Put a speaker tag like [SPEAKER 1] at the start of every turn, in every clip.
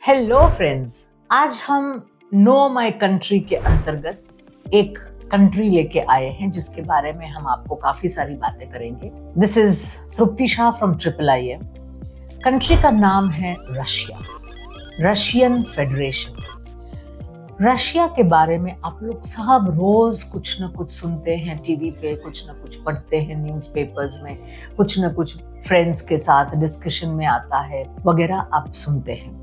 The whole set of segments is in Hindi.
[SPEAKER 1] हेलो फ्रेंड्स, आज हम नो माई कंट्री के अंतर्गत एक कंट्री लेके आए हैं जिसके बारे में हम आपको काफी सारी बातें करेंगे। This is Tripti Shah from IIIM। Country का नाम है रशिया, रशियन फेडरेशन। रशिया के बारे में आप लोग सब रोज कुछ न कुछ सुनते हैं, टीवी पे कुछ न कुछ पढ़ते हैं, न्यूज़पेपर्स में कुछ न कुछ फ्रेंड्स के साथ डिस्कशन में आता है वगैरह आप सुनते हैं।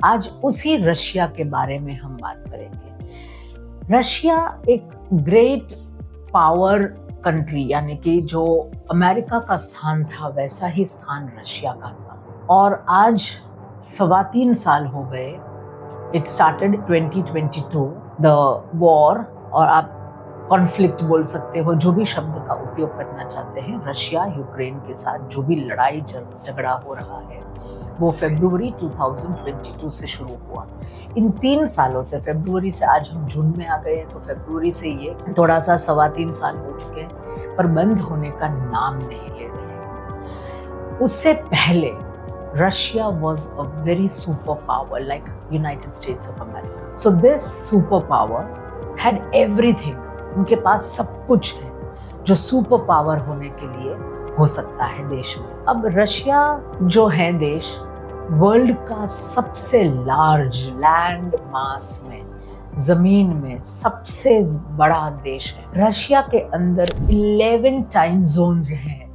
[SPEAKER 1] आज उसी रशिया के बारे में हम बात करेंगे। रशिया एक ग्रेट पावर कंट्री, यानी कि जो अमेरिका का स्थान था वैसा ही स्थान रशिया का था। और आज 3.25 साल हो गए। इट स्टार्टेड 2022 द वॉर, और आप कॉन्फ्लिक्ट बोल सकते हो, जो भी शब्द का उपयोग करना चाहते हैं। रशिया यूक्रेन के साथ जो भी लड़ाई झगड़ा हो रहा है वो फरवरी 2022 से शुरू हुआ। इन 3 सालों से, फरवरी से आज हम जून में आ गए हैं, तो फरवरी से ये थोड़ा सा 3.25 साल हो चुके हैं, पर बंद होने का नाम नहीं ले रहे हैं। उससे पहले Russia was a very super power like United States of America. So this super power had everything. उनके पास सब कुछ है जो सुपर पावर होने के लिए हो सकता है देश में। अब रशिया जो है देश, वर्ल्ड का सबसे लार्ज लैंड मास में, जमीन में सबसे बड़ा देश है। रशिया के अंदर 11 टाइम जोन्स हैं,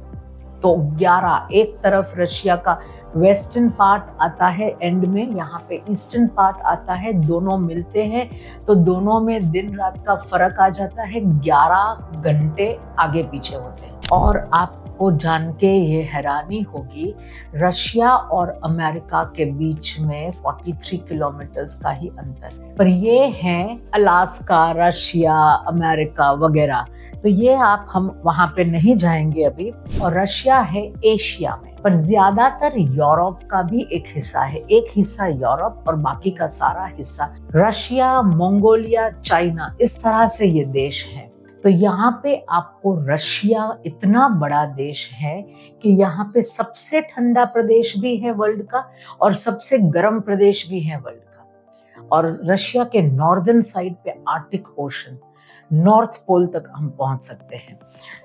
[SPEAKER 1] तो 11। एक तरफ रशिया का वेस्टर्न पार्ट आता है एंड में, यहाँ पे ईस्टर्न पार्ट आता है, दोनों मिलते हैं तो दोनों में दिन रात का फर्क आ जाता है। 11 घंटे आगे पीछे होते हैं। और आपको जान के ये हैरानी होगी, रशिया और अमेरिका के बीच में 43 किलोमीटर्स का ही अंतर है, पर ये हैं अलास्का, रशिया, अमेरिका वगैरह। तो ये हम वहां पे नहीं जाएंगे अभी। और रशिया है एशिया में, पर ज्यादातर यूरोप का भी एक हिस्सा है। एक हिस्सा यूरोप और बाकी का सारा हिस्सा रशिया, मंगोलिया, चाइना, इस तरह से ये देश है। तो यहाँ पे आपको रशिया इतना बड़ा देश है कि यहाँ पे सबसे ठंडा प्रदेश भी है वर्ल्ड का और सबसे गर्म प्रदेश भी है वर्ल्ड का। और रशिया के नॉर्दर्न साइड पे आर्टिक ओशन, नॉर्थ पोल तक हम पहुंच सकते हैं।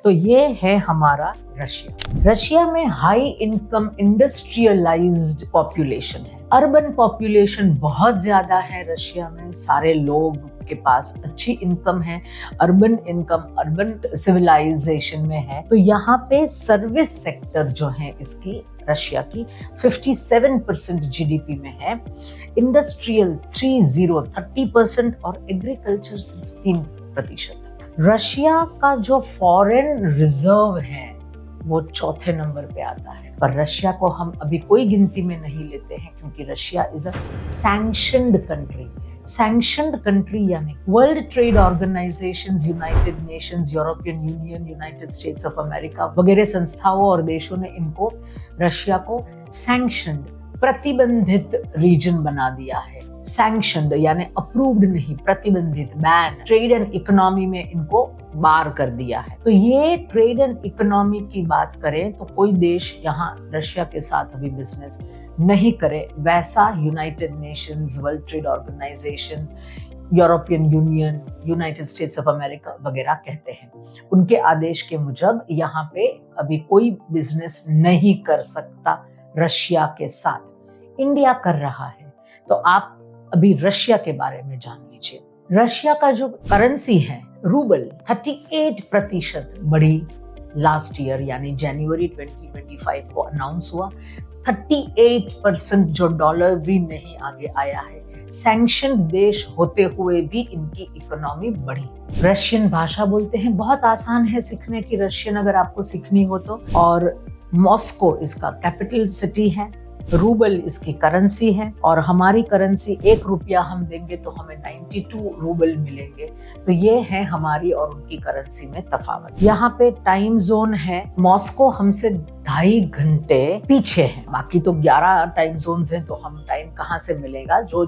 [SPEAKER 1] तो ये है हमारा रशिया। रशिया में हाई इनकम इंडस्ट्रियलाइज्ड पॉपुलेशन है। अर्बन पॉपुलेशन बहुत ज्यादा है रशिया में। सारे लोग के पास अच्छी इनकम है, अर्बन इनकम, अर्बन सिविलाइजेशन में है। तो यहाँ पे सर्विस सेक्टर जो है इसकी, रशिया की 57% जीडीपी में है। इंडस्ट्रियल 30% और एग्रीकल्चर सिर्फ 3%। रशिया का जो फॉरेन रिजर्व है वो 4थे नंबर पे आता है, पर रशिया को हम अभी कोई गिनती में नहीं लेते हैं क्योंकि Russia is a sanctioned country. Sanctioned country यानी world trade organisations, United Nations, European Union, United States of America वगैरह संस्थाओं और देशों ने इनको, रशिया को सैंक्शन्ड, प्रतिबंधित रीजन बना दिया है। सैंक्शन्ड यानी अप्रूव्ड नहीं, प्रतिबंधित, बैन। ट्रेड एंड इकोनॉमी में इनको बार कर दिया है। तो ये ट्रेड एंड इकोनॉमी की बात करें तो कोई देश यहाँ रशिया के साथ अभी बिजनेस नहीं करे, वैसा United Nations, World Trade Organization, European Union, United States of America वगैरह कहते हैं। उनके आदेश के मुजब यहाँ पे अभी कोई बिजनेस नहीं कर सकता रशिया के साथ। इंडिया कर रहा है। तो आप अभी रशिया के बारे में जान लीजिए। रशिया का जो करेंसी है रूबल 38% बढ़ी लास्ट ईयर, यानी जनवरी 2025 को अनाउंस हुआ। 38% जो डॉलर भी नहीं आगे आया है। सैंक्शन देश होते हुए भी इनकी इकोनॉमी बढ़ी। रशियन भाषा बोलते हैं, बहुत आसान है सीखने की रशियन अगर आपको सीखनी हो तो। और मॉस्को इसका कैपिटल सिटी है। रूबल इसकी करेंसी है और हमारी करेंसी 1 रुपया हम देंगे तो हमें 92 रूबल मिलेंगे। तो ये है हमारी और उनकी करेंसी में तफावत। यहाँ पे टाइम जोन है, मॉस्को हमसे 2.5 घंटे पीछे है। बाकी तो 11 टाइम जोन्स हैं, तो हम टाइम कहाँ से मिलेगा। जो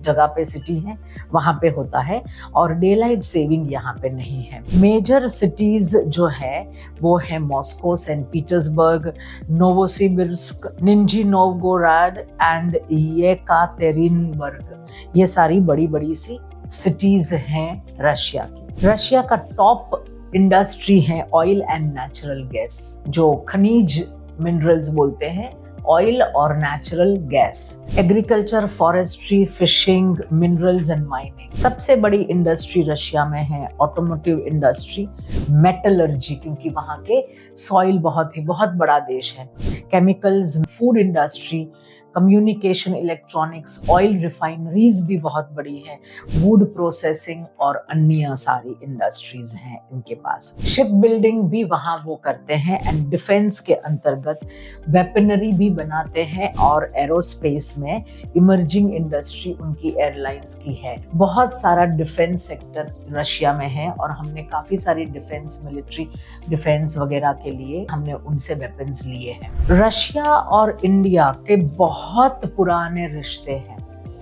[SPEAKER 1] जगह पे सिटी है वहाँ पे होता है, और डे लाइट सेविंग यहाँ पे नहीं है। मेजर सिटीज जो है वो है Moscow, Saint Petersburg, Novosibirsk, Nizhny Novgorod and Yekaterinburg. ये सारी बड़ी बड़ी सी सिटीज हैं रशिया की। रशिया का टॉप इंडस्ट्री है ऑयल एंड नेचुरल गैस, जो खनिज मिनरल्स बोलते हैं, ऑयल और natural gas, agriculture, forestry, fishing, minerals and mining. सबसे बड़ी इंडस्ट्री रशिया में है ऑटोमोटिव इंडस्ट्री, मेटलर्जी, क्योंकि वहाँ के सॉइल बहुत बड़ा देश है, chemicals, food industry, communication, electronics, oil refineries भी बहुत बड़ी है, वुड प्रोसेसिंग और अन्य सारी इंडस्ट्रीज हैं इनके पास। शिप बिल्डिंग भी वहाँ वो करते हैं, एंड डिफेंस के अंतर्गत वेपनरी भी बनाते हैं, और एरोस्पेस में इमर्जिंग इंडस्ट्री उनकी एयरलाइंस की है। बहुत सारा डिफेंस सेक्टर रशिया में है, और हमने काफी सारी डिफेंस, मिलिट्री डिफेंस वगैरह के लिए हमने उनसे वेपन्स लिए हैं। रशिया और इंडिया के बहुत पुराने रिश्ते हैं,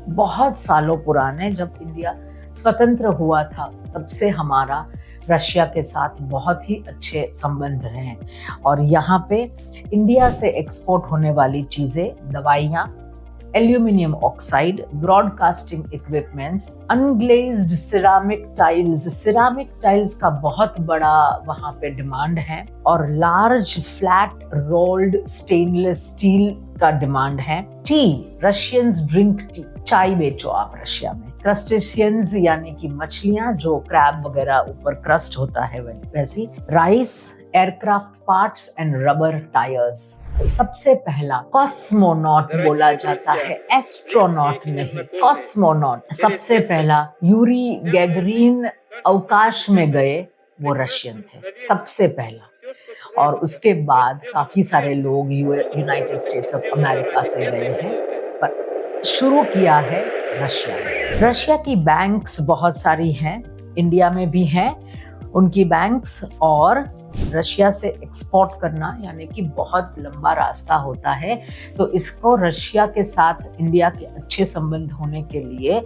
[SPEAKER 1] बहुत सालों पुराने। जब इंडिया स्वतंत्र हुआ था तब से हमारा रशिया के साथ बहुत ही अच्छे संबंध रहे हैं, और यहाँ पे इंडिया से एक्सपोर्ट होने वाली चीजें, दवाइयाँ, aluminium oxide, broadcasting equipments, unglazed ceramic tiles, ceramic tiles का बहुत बड़ा वहाँ पे डिमांड है, और large flat rolled stainless steel का डिमांड है। टी, रशियंस ड्रिंक टी, चाय बेचो आप रशिया में। क्रस्टेशियंस यानी कि मछलियां, जो क्रैब वगैरह ऊपर क्रस्ट होता है वैसी। Rice, aircraft parts and rubber tyres. सबसे पहला कॉस्मोनॉट बोला जाता है, एस्ट्रोनॉट नहीं, कॉस्मोनॉट। सबसे पहला यूरी गैगरीन अवकाश में गए वो रशियन थे, सबसे पहला। और उसके बाद काफी सारे लोग यूनाइटेड स्टेट्स ऑफ अमेरिका से गए हैं, पर शुरू किया है रशिया ने। रशिया की बैंक्स बहुत सारी हैं, इंडिया में भी हैं उनकी बैंक्स, और रशिया से एक्सपोर्ट करना यानी कि बहुत लंबा रास्ता होता है। तो इसको रशिया के साथ इंडिया के अच्छे संबंध होने के लिए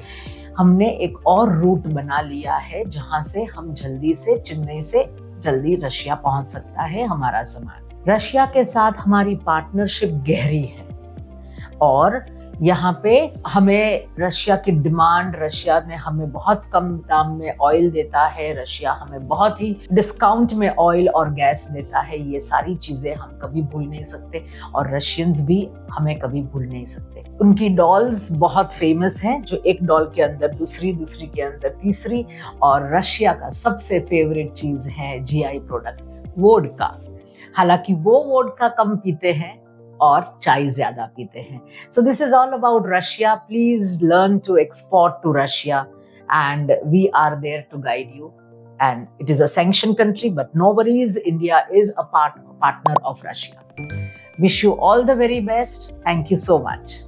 [SPEAKER 1] हमने एक और रूट बना लिया है, जहां से हम जल्दी से, चेन्नई से जल्दी रशिया पहुंच सकता है हमारा सामान। रशिया के साथ हमारी पार्टनरशिप गहरी है, और यहाँ पे हमें रशिया की डिमांड, रशिया ने हमें बहुत कम दाम में ऑयल देता है, रशिया हमें बहुत ही डिस्काउंट में ऑयल और गैस देता है। ये सारी चीजें हम कभी भूल नहीं सकते, और रशियंस भी हमें कभी भूल नहीं सकते। उनकी डॉल्स बहुत फेमस हैं, जो एक डॉल के अंदर दूसरी, दूसरी के अंदर तीसरी। और रशिया का सबसे फेवरेट चीज है जीआई प्रोडक्ट, वोडका। हालांकि वो वोडका कम पीते हैं और चाय ज्यादा पीते हैं। So this is all about Russia. Please learn to export to Russia, and we are there to guide you. And it is a sanctioned country, but no worries, India is a partner of Russia. Wish you all the very best. Thank you so much.